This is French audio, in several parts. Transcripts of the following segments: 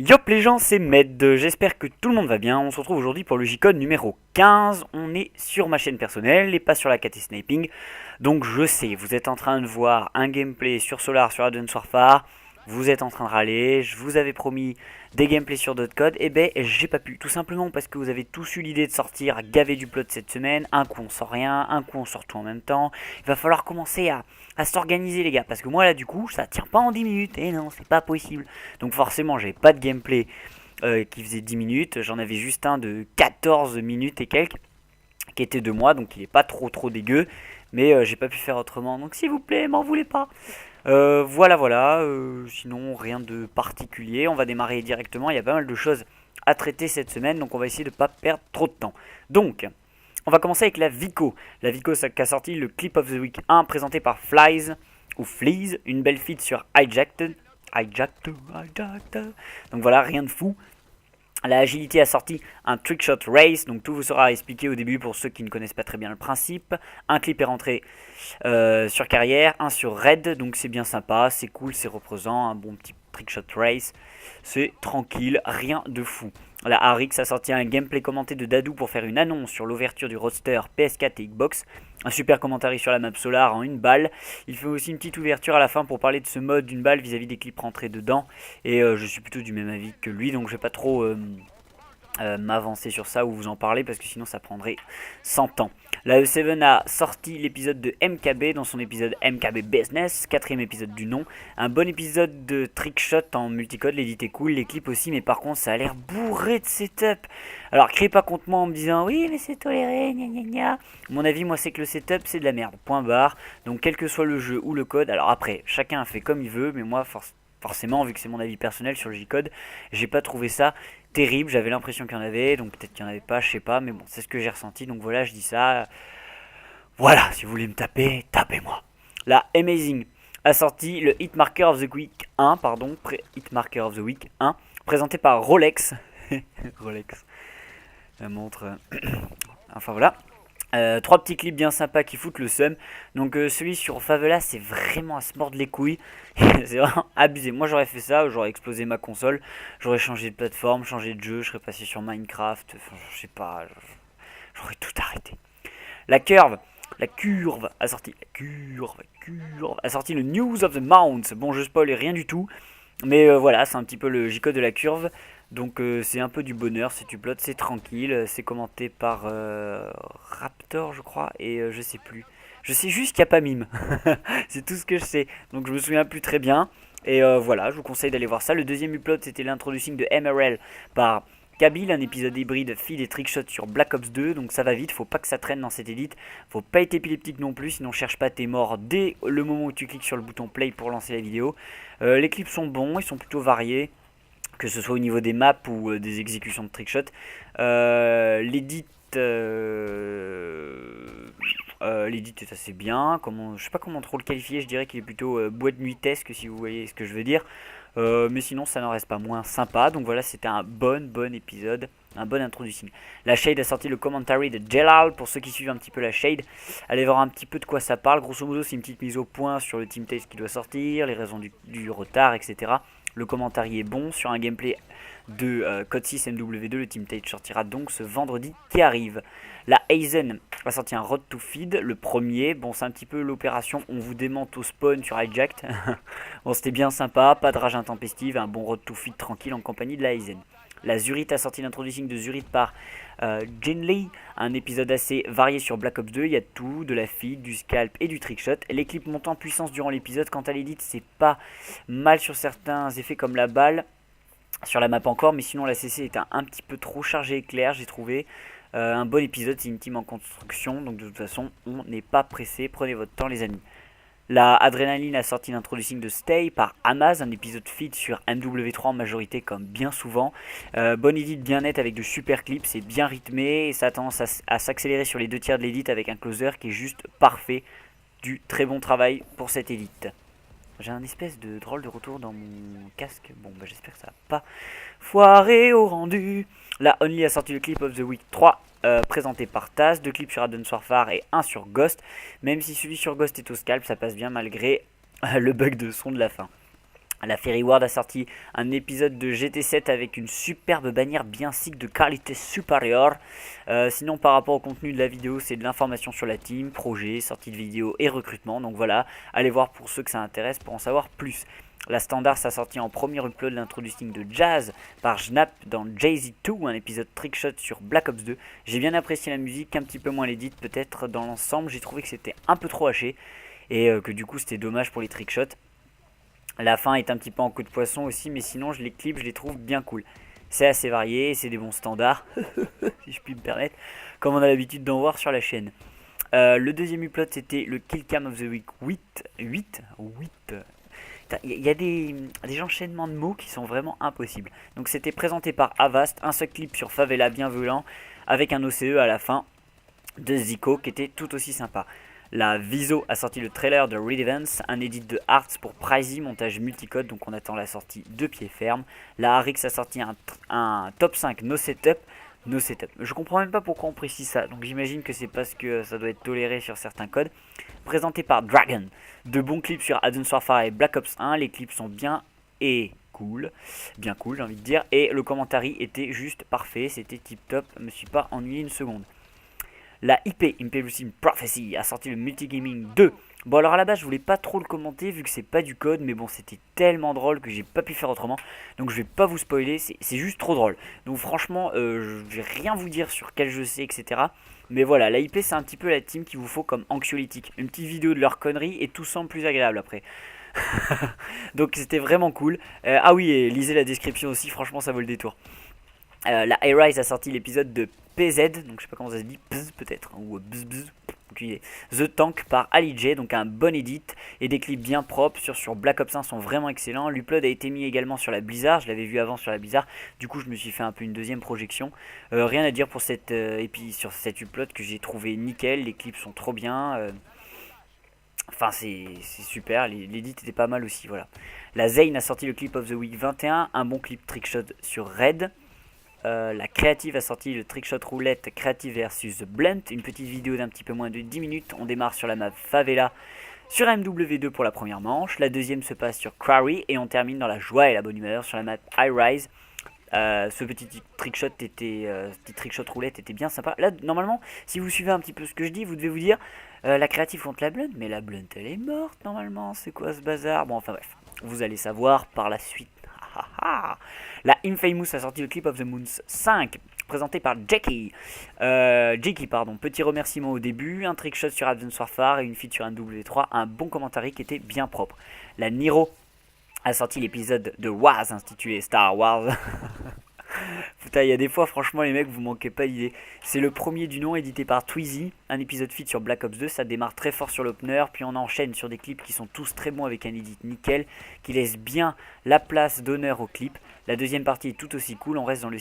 Yop les gens, c'est Med, j'espère que tout le monde va bien. On se retrouve aujourd'hui pour le J-Code numéro 15. On est sur ma chaîne personnelle et pas sur la KT Sniping. Donc je sais, vous êtes en train de voir un gameplay sur Solar, sur Advanced Warfare. Vous êtes en train de râler, je vous avais promis des gameplays sur d'autres codes. Et ben j'ai pas pu, tout simplement parce que vous avez tous eu l'idée de sortir gavé du plot cette semaine. Un coup on sort rien, un coup on sort tout en même temps. Il va falloir commencer à s'organiser les gars, parce que moi là du coup ça tient pas en 10 minutes. Et non, c'est pas possible. Donc forcément j'ai pas de gameplay qui faisait 10 minutes. J'en avais juste un de 14 minutes et quelques qui était de moi, donc il est pas trop dégueu. Mais j'ai pas pu faire autrement, donc s'il vous plaît, m'en voulez pas. Voilà, sinon rien de particulier, on va démarrer directement, il y a pas mal de choses à traiter cette semaine, donc on va essayer de ne pas perdre trop de temps. Donc, on va commencer avec la Vico. La Vico qui a sorti le Clip of the Week 1 présenté par Flies, ou Fleas, une belle feat sur Hijacked. Donc voilà, rien de fou. La Agility a sorti un Trickshot Race, donc tout vous sera expliqué au début pour ceux qui ne connaissent pas très bien le principe. Un clip est rentré sur Carrière, un sur Red, donc c'est bien sympa, c'est cool, c'est reposant, un bon petit Trickshot Race, c'est tranquille, rien de fou. La Arix a sorti un gameplay commenté de Dadou pour faire une annonce sur l'ouverture du roster PS4 et Xbox. Un super commentaire sur la map Solar en une balle. Il fait aussi une petite ouverture à la fin pour parler de ce mode d'une balle vis-à-vis des clips rentrés dedans. Et je suis plutôt du même avis que lui, donc je vais pas trop m'avancer sur ça ou vous en parler parce que sinon ça prendrait 100 ans. La E7 a sorti l'épisode de MKB dans son épisode MKB Business, quatrième épisode du nom. Un bon épisode de trickshot en multicode, l'édit est cool, les clips aussi, mais par contre ça a l'air bourré de setup. Alors criez pas contre moi en me disant oui mais c'est toléré, gna gna gna. Mon avis moi c'est que le setup c'est de la merde, point barre. Donc quel que soit le jeu ou le code, alors après chacun fait comme il veut, mais moi forcément, vu que c'est mon avis personnel sur le J-Code, j'ai pas trouvé ça terrible. J'avais l'impression qu'il y en avait, donc peut-être qu'il y en avait pas, je sais pas, mais bon, c'est ce que j'ai ressenti. Donc voilà, je dis ça. Voilà, si vous voulez me taper, tapez-moi. La Amazing a sorti le Hitmarker of the Week 1, Hitmarker of the Week 1, présenté par Rolex. Rolex, la montre. Enfin voilà. Trois petits clips bien sympas qui foutent le seum. Donc celui sur Favela c'est vraiment à se mordre les couilles. C'est vraiment abusé. Moi j'aurais fait ça, j'aurais explosé ma console, j'aurais changé de plateforme, changé de jeu, je serais passé sur Minecraft, enfin je sais pas, j'aurais tout arrêté. La curve a sorti le News of the Mounts. Bon je spoil rien du tout, mais voilà c'est un petit peu le J-Code de la curve. Donc c'est un peu du bonheur, c'est du plot, c'est tranquille, c'est commenté par Raptor je crois, et je sais plus. Je sais juste qu'il n'y a pas mime, c'est tout ce que je sais, donc je me souviens plus très bien. Et voilà, je vous conseille d'aller voir ça. Le deuxième upload c'était l'introduction de MRL par Kabil, un épisode hybride feed et trickshot sur Black Ops 2, donc ça va vite, faut pas que ça traîne dans cette édite, faut pas être épileptique non plus, sinon cherche pas, t'es mort dès le moment où tu cliques sur le bouton play pour lancer la vidéo. Les clips sont bons, ils sont plutôt variés, que ce soit au niveau des maps ou des exécutions de trickshot. L'édit est assez bien. Je sais pas comment trop le qualifier, je dirais qu'il est plutôt boîte nuitesque si vous voyez ce que je veux dire. Mais sinon ça n'en reste pas moins sympa. Donc voilà, c'était un bon épisode, un bon introduction. La Shade a sorti le commentary de Jelal. Pour ceux qui suivent un petit peu la Shade, allez voir un petit peu de quoi ça parle. Grosso modo c'est une petite mise au point sur le Team Tails qui doit sortir, les raisons du retard, etc. Le commentary est bon sur un gameplay de Code 6 MW2. Le Team Tate sortira donc ce vendredi qui arrive. La Aizen a sorti un Road to Feed, le premier. Bon, c'est un petit peu l'opération on vous démente au spawn sur Hijacked. Bon, c'était bien sympa, pas de rage intempestive, un bon Road to Feed tranquille en compagnie de la Aizen. La Zurit a sorti l'introduction de Zurit par Jin Lee, un épisode assez varié sur Black Ops 2, il y a tout, de la feed, du scalp et du trickshot. Les clips montent en puissance durant l'épisode, quant à l'édit c'est pas mal sur certains effets comme la balle, sur la map encore, mais sinon la CC est un petit peu trop chargée éclair j'ai trouvé. Un bon épisode, c'est une team en construction, donc de toute façon on n'est pas pressé, prenez votre temps les amis. La Adrenaline a sorti l'introduction de Stay par Amaz, un épisode feed sur MW3 en majorité comme bien souvent. Bonne edit bien nette avec de super clips, c'est bien rythmé et ça a tendance à s'accélérer sur les deux tiers de l'edit avec un closer qui est juste parfait. Du très bon travail pour cette edit. J'ai un espèce de drôle de retour dans mon casque. Bon bah j'espère que ça va pas foirer au rendu. La Only a sorti le Clip of the Week 3 présenté par Taz, 2 clips sur Advanced Warfare et 1 sur Ghost. Même si celui sur Ghost est au scalp, ça passe bien malgré le bug de son de la fin. La Ferry Ward a sorti un épisode de GT7 avec une superbe bannière bien sick de qualité supérieure. Sinon, par rapport au contenu de la vidéo, c'est de l'information sur la team, projet, sortie de vidéo et recrutement. Donc voilà, allez voir pour ceux que ça intéresse pour en savoir plus. La Standard a sorti en premier upload l'introducing de Jazz par Snap dans Jay-Z 2, un épisode trickshot sur Black Ops 2. J'ai bien apprécié la musique, un petit peu moins l'édit peut-être dans l'ensemble. J'ai trouvé que c'était un peu trop haché et que du coup c'était dommage pour les trickshots. La fin est un petit peu en queue de poisson aussi, mais sinon les clips je les trouve bien cool. C'est assez varié, c'est des bons standards, si je puis me permettre, comme on a l'habitude d'en voir sur la chaîne. Le deuxième upload c'était le Killcam of the Week 8. Il y a des enchaînements de mots qui sont vraiment impossibles. Donc c'était présenté par Avast, un seul clip sur Favela bien violent, avec un OCE à la fin de Zico qui était tout aussi sympa. La Viso a sorti le trailer de Reed Evans, un edit de Arts pour Pricey, montage multicode, donc on attend la sortie de pied ferme. La Arix a sorti un top 5 no setup. Je comprends même pas pourquoi on précise ça, donc j'imagine que c'est parce que ça doit être toléré sur certains codes. Présenté par Dragon, de bons clips sur Advanced Warfare et Black Ops 1, les clips sont bien et cool, bien cool j'ai envie de dire, et le commentary était juste parfait, c'était tip top, je me suis pas ennuyé une seconde. La IP, Imperial Prophecy, a sorti le Multigaming 2. Bon alors à la base je voulais pas trop le commenter vu que c'est pas du code, mais bon c'était tellement drôle que j'ai pas pu faire autrement. Donc je vais pas vous spoiler, c'est juste trop drôle. Donc franchement je vais rien vous dire sur quel jeu c'est, etc. Mais voilà, la IP c'est un petit peu la team qu'il vous faut comme anxiolytique. Une petite vidéo de leur connerie et tout semble plus agréable après. Donc c'était vraiment cool. Ah oui, et lisez la description aussi, franchement ça vaut le détour. La A-Rise a sorti l'épisode de PZ, donc je sais pas comment ça se dit, Bzz peut-être, ou Bzz, The Tank par Ali J, donc un bon edit et des clips bien propres sur Black Ops 1 sont vraiment excellents. L'upload a été mis également sur la Blizzard, je l'avais vu avant sur la Blizzard, du coup je me suis fait un peu une deuxième projection. Rien à dire pour cette sur cet upload que j'ai trouvé nickel, les clips sont trop bien. Enfin c'est super, l'édit était pas mal aussi, voilà. La Zane a sorti le clip of the week 21, un bon clip trickshot sur Red. La Creative a sorti le Trickshot Roulette Creative versus Blunt, une petite vidéo d'un petit peu moins de 10 minutes. On démarre sur la map Favela sur MW2 pour la première manche, la deuxième se passe sur Quarry et on termine dans la joie et la bonne humeur sur la map High Rise. Ce petit trickshot roulette était bien sympa. Là normalement si vous suivez un petit peu ce que je dis, vous devez vous dire la Creative contre la Blunt, mais la Blunt elle est morte normalement, c'est quoi ce bazar? Bon enfin bref, vous allez savoir par la suite. La Infamous a sorti le Clip of the Moons 5, présenté par Jackie. Petit remerciement au début, un trickshot sur Advanced Warfare et une feat sur un W3, un bon commentary qui était bien propre. La Niro a sorti l'épisode de Wars intitulé Star Wars. Putain, il y a des fois, franchement, les mecs, vous manquez pas d'idées. C'est le premier du nom, édité par Twizy. Un épisode feat sur Black Ops 2. Ça démarre très fort sur l'opener, puis on enchaîne sur des clips qui sont tous très bons avec un edit nickel, qui laisse bien la place d'honneur au clip. La deuxième partie est tout aussi cool. On reste dans le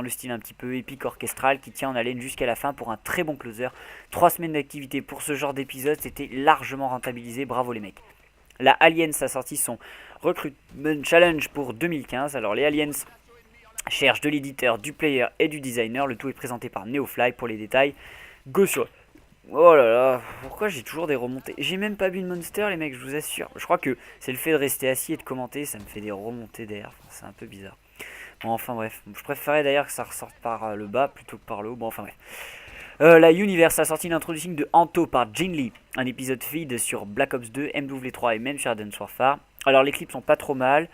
style un petit peu épique orchestral qui tient en haleine jusqu'à la fin pour un très bon closer. 3 semaines d'activité pour ce genre d'épisode, c'était largement rentabilisé. Bravo les mecs. La Aliens a sorti son Recruitment Challenge pour 2015. Alors les Aliens cherche de l'éditeur, du player et du designer. Le tout est présenté par Neofly. Pour les détails, go sur... Oh là là, pourquoi j'ai toujours des remontées? J'ai même pas bu de Monster les mecs, je vous assure. Je crois que c'est le fait de rester assis et de commenter, ça me fait des remontées d'air. C'est un peu bizarre. Bon enfin bref, je préférais d'ailleurs que ça ressorte par le bas plutôt que par le haut. Bon enfin bref. La Universe a sorti l'introduction de Anto par Jin Lee, un épisode feed sur Black Ops 2, MW3 et même sur Advanced Warfare. Alors les clips sont pas trop mal,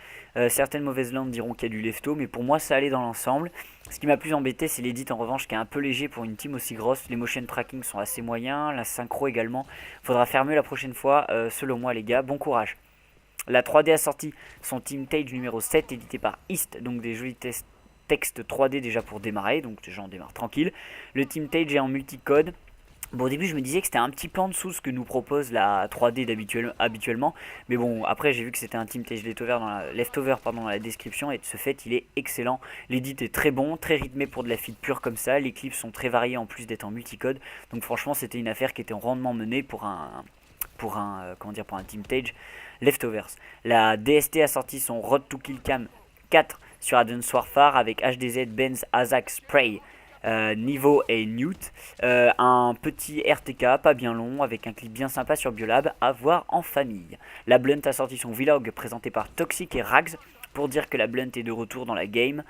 certaines mauvaises langues diront qu'il y a du lefto, mais pour moi ça allait dans l'ensemble. Ce qui m'a plus embêté c'est l'édit en revanche qui est un peu léger pour une team aussi grosse. Les motion tracking sont assez moyens, la synchro également. Faudra faire mieux la prochaine fois, selon moi les gars, bon courage. La 3D a sorti son Team Tage numéro 7 édité par East, donc des jolis textes 3D déjà pour démarrer, donc déjà on démarre tranquille. Le Team Tage est en multicode. Bon, au début, je me disais que c'était un petit peu en dessous ce que nous propose la 3D habituellement. Mais bon, après, j'ai vu que c'était un Team Tage Leftover dans la description. Et de ce fait, il est excellent. L'édit est très bon, très rythmé pour de la feed pure comme ça. Les clips sont très variés en plus d'être en multicode. Donc franchement, c'était une affaire qui était rondement menée pour un Team Tage Leftovers. La DST a sorti son Road to Kill Cam 4 sur Advanced Warfare avec HDZ, Benz, Azak, Spray. Niveau et Newt. Un petit RTK pas bien long avec un clip bien sympa sur Biolab à voir en famille. La Blunt a sorti son vlog présenté par Toxic et Rags pour dire que la Blunt est de retour dans le game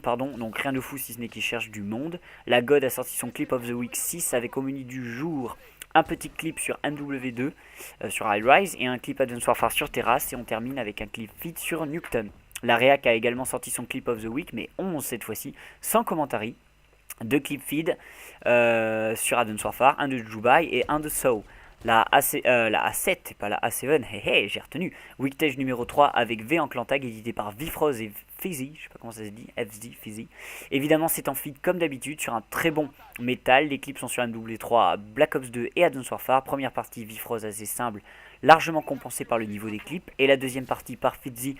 pardon, donc rien de fou si ce n'est qu'il cherche du monde. La God a sorti son clip of the week 6 avec au menu du jour un petit clip sur MW2 sur High Rise et un clip Advance Warfare sur Terrace et on termine avec un clip feed sur Nuketown. La Reac a également sorti son clip of the week mais 11 cette fois-ci sans commentary. Deux clips feed sur Advance Warfare, un de Dubai et un de Soul. La A7, pas la A7, j'ai retenu. Weektage numéro 3 avec V en Clantag, édité par Vifroze et Fizzy, je sais pas comment ça se dit, FZ, Fizzy. Évidemment, c'est en feed comme d'habitude sur un très bon métal. Les clips sont sur MW3, Black Ops 2 et Advance Warfare. Première partie, Vifroze assez simple, largement compensée par le niveau des clips. Et la deuxième partie par Fizzy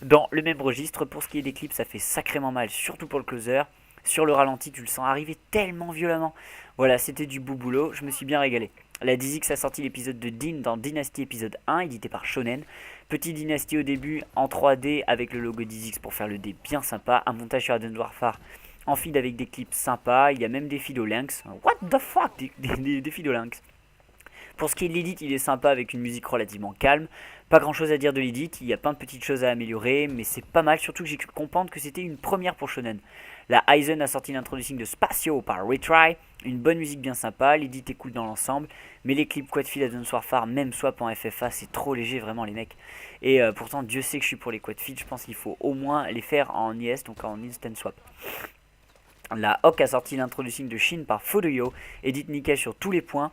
dans le même registre. Pour ce qui est des clips, ça fait sacrément mal, surtout pour le closer. Sur le ralenti, tu le sens arriver tellement violemment. Voilà, c'était du beau boulot, je me suis bien régalé. La Dizix a sorti l'épisode de Dean dans Dynasty épisode 1, édité par Shonen. Petit Dynasty au début en 3D avec le logo Dizix pour faire le dé bien sympa. Un montage sur Advance Warfare en feed avec des clips sympas. Il y a même des feeds au Lynx. What the fuck, des feeds au Lynx. Pour ce qui est de l'edit, il est sympa avec une musique relativement calme. Pas grand chose à dire de l'edit, il y a plein de petites choses à améliorer, mais c'est pas mal, surtout que j'ai cru comprendre que c'était une première pour Shonen. La Aizen a sorti l'introduction de Spacio par Retry, une bonne musique bien sympa, l'edit est cool dans l'ensemble, mais les clips Quadfeed Advance Warfare, même swap en FFA, c'est trop léger vraiment les mecs. Et pourtant Dieu sait que je suis pour les Quadfeed, je pense qu'il faut au moins les faire en IS, donc en Instant Swap. La Hawk a sorti l'introduction de Shin par Fodoyo, edit nickel sur tous les points.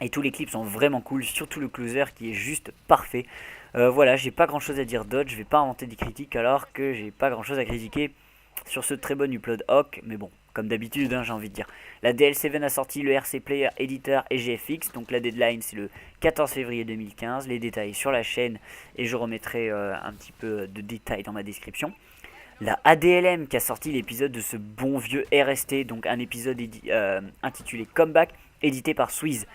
Et tous les clips sont vraiment cool, surtout le closer qui est juste parfait. Voilà, j'ai pas grand chose à dire d'autre, je vais pas inventer des critiques alors que j'ai pas grand chose à critiquer sur ce très bon upload Hawk, mais bon, comme d'habitude, hein, j'ai envie de dire. La DL7 a sorti le RC Player Editor et GFX, donc la deadline c'est le 14 février 2015, les détails sur la chaîne et je remettrai un petit peu de détails dans ma description. La ADLM qui a sorti l'épisode de ce bon vieux RST, donc un épisode intitulé Comeback, édité par Swiss.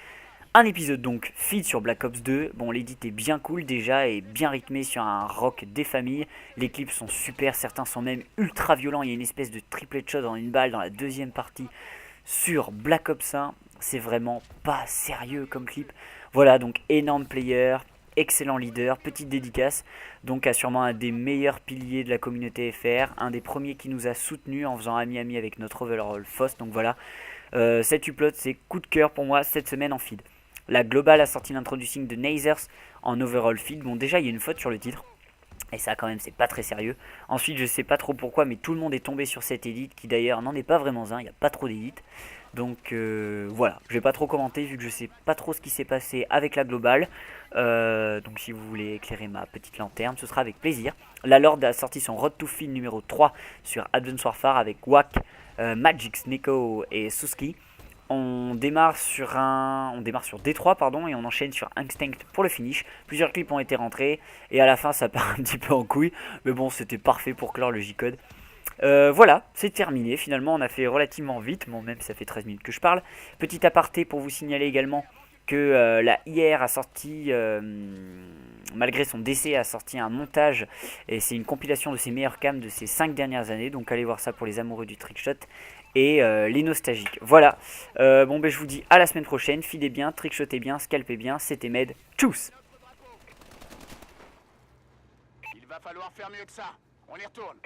Un épisode donc feed sur Black Ops 2, bon l'édit est bien cool déjà et bien rythmé sur un rock des familles, les clips sont super, certains sont même ultra violents, il y a une espèce de triplet shot en une balle dans la deuxième partie sur Black Ops 1, c'est vraiment pas sérieux comme clip. Voilà donc énorme player, excellent leader, petite dédicace donc à sûrement un des meilleurs piliers de la communauté FR, un des premiers qui nous a soutenus en faisant ami-ami avec notre overall FOSS, donc voilà, cet upload c'est coup de cœur pour moi cette semaine en feed. La Global a sorti l'introduction de Nazers en overall feed. Bon, déjà, il y a une faute sur le titre. Et ça, quand même, c'est pas très sérieux. Ensuite, je sais pas trop pourquoi, mais tout le monde est tombé sur cette edit qui, d'ailleurs, n'en est pas vraiment un. Il n'y a pas trop d'édit. Donc, voilà. Je vais pas trop commenter vu que je sais pas trop ce qui s'est passé avec la Global. Donc, si vous voulez éclairer ma petite lanterne, ce sera avec plaisir. La Lord a sorti son Road to Feed numéro 3 sur Advance Warfare avec Wack, Magix, Neko et Suski. On démarre sur D3 pardon, et on enchaîne sur Instinct pour le finish. Plusieurs clips ont été rentrés et à la fin ça part un petit peu en couille. Mais bon, c'était parfait pour clore le J-Code. Voilà, c'est terminé. Finalement, on a fait relativement vite. Bon, même ça fait 13 minutes que je parle. Petit aparté pour vous signaler également que la IR a sorti, malgré son décès, a sorti un montage. Et c'est une compilation de ses meilleurs cams de ces 5 dernières années. Donc allez voir ça pour les amoureux du trickshot et les nostalgiques. Voilà, bon ben je vous dis à la semaine prochaine, feedez bien, trickshotez bien, scalpez bien, c'était Med, tchuss. Il va falloir faire mieux que ça, on y retourne.